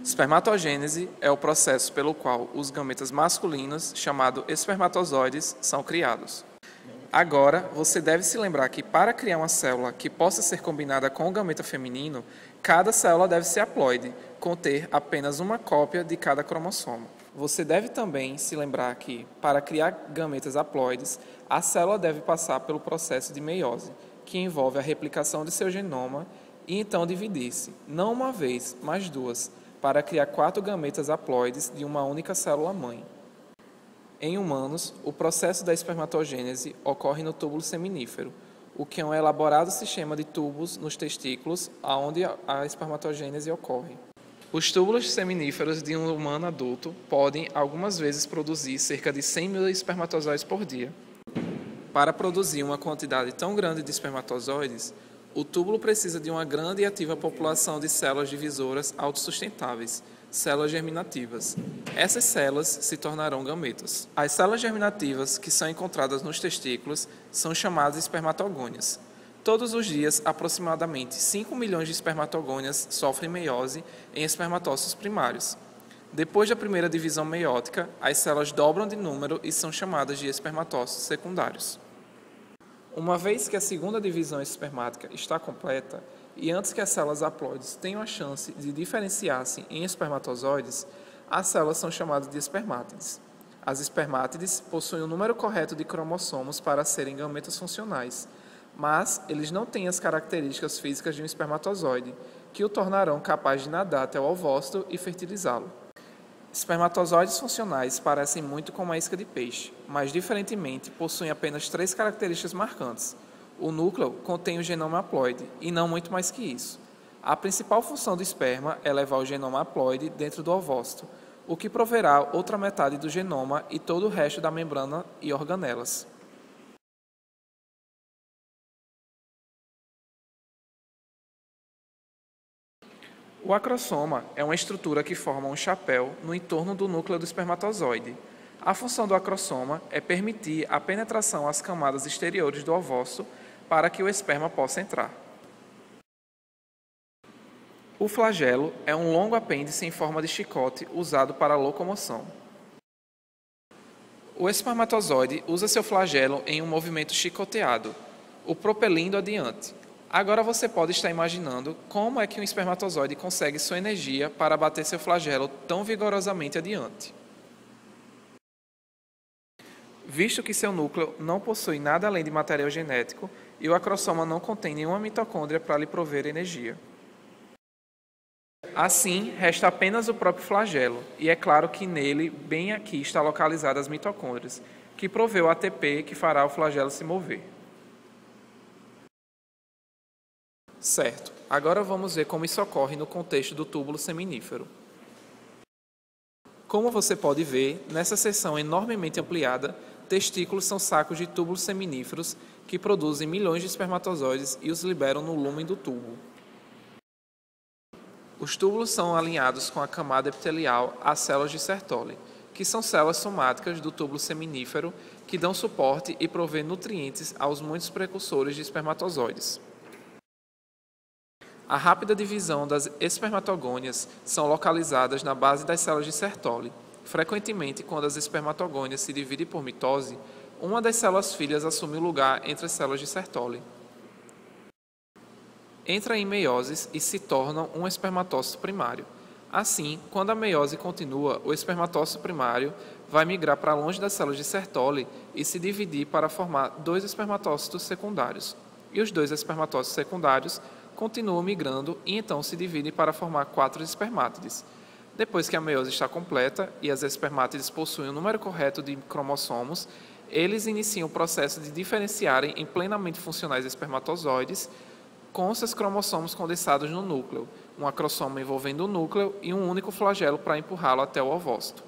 Espermatogênese é o processo pelo qual os gametas masculinos, chamados espermatozoides, são criados. Agora, você deve se lembrar que para criar uma célula que possa ser combinada com o gameta feminino, cada célula deve ser haploide, conter apenas uma cópia de cada cromossomo. Você deve também se lembrar que, para criar gametas haploides, a célula deve passar pelo processo de meiose, que envolve a replicação de seu genoma e então dividir-se, não uma vez, mas duas, para criar 4 gametas haploides de uma única célula-mãe. Em humanos, o processo da espermatogênese ocorre no túbulo seminífero, o que é um elaborado sistema de tubos nos testículos, onde a espermatogênese ocorre. Os túbulos seminíferos de um humano adulto podem, algumas vezes, produzir cerca de 100 mil espermatozoides por dia. Para produzir uma quantidade tão grande de espermatozoides, o túbulo precisa de uma grande e ativa população de células divisoras autossustentáveis, células germinativas. Essas células se tornarão gametas. As células germinativas que são encontradas nos testículos são chamadas espermatogônias. Todos os dias, aproximadamente 5 milhões de espermatogônias sofrem meiose em espermatócitos primários. Depois da primeira divisão meiótica, as células dobram de número e são chamadas de espermatócitos secundários. Uma vez que a segunda divisão espermática está completa, e antes que as células haploides tenham a chance de diferenciar-se em espermatozoides, as células são chamadas de espermátides. As espermátides possuem o número correto de cromossomos para serem gametas funcionais, mas eles não têm as características físicas de um espermatozoide, que o tornarão capaz de nadar até o ovócito e fertilizá-lo. Espermatozoides funcionais parecem muito com uma isca de peixe, mas, diferentemente, possuem apenas 3 características marcantes. O núcleo contém o genoma haploide, e não muito mais que isso. A principal função do esperma é levar o genoma haploide dentro do ovócito, o que proverá outra metade do genoma e todo o resto da membrana e organelas. O acrossoma é uma estrutura que forma um chapéu no entorno do núcleo do espermatozoide. A função do acrossoma é permitir a penetração às camadas exteriores do ovócito para que o esperma possa entrar. O flagelo é um longo apêndice em forma de chicote usado para a locomoção. O espermatozoide usa seu flagelo em um movimento chicoteado, o propelindo adiante. Agora você pode estar imaginando como é que um espermatozoide consegue sua energia para bater seu flagelo tão vigorosamente adiante. Visto que seu núcleo não possui nada além de material genético e o acrossoma não contém nenhuma mitocôndria para lhe prover energia. Assim, resta apenas o próprio flagelo, e é claro que nele, bem aqui, está localizada as mitocôndrias, que provê o ATP que fará o flagelo se mover. Certo, agora vamos ver como isso ocorre no contexto do túbulo seminífero. Como você pode ver, nessa seção enormemente ampliada, testículos são sacos de túbulos seminíferos que produzem milhões de espermatozoides e os liberam no lúmen do túbulo. Os túbulos são alinhados com a camada epitelial às células de Sertoli, que são células somáticas do túbulo seminífero que dão suporte e provê nutrientes aos muitos precursores de espermatozoides. A rápida divisão das espermatogônias são localizadas na base das células de Sertoli. Frequentemente, quando as espermatogônias se dividem por mitose, uma das células filhas assume o lugar entre as células de Sertoli. Entra em meiose e se torna um espermatócito primário. Assim, quando a meiose continua, o espermatócito primário vai migrar para longe das células de Sertoli e se dividir para formar 2 espermatócitos secundários. E os 2 espermatócitos secundários continuam migrando e então se dividem para formar 4 espermátides. Depois que a meiose está completa e as espermátides possuem o número correto de cromossomos, eles iniciam o processo de diferenciarem em plenamente funcionais espermatozoides com seus cromossomos condensados no núcleo, um acrossoma envolvendo o núcleo e um único flagelo para empurrá-lo até o ovócito.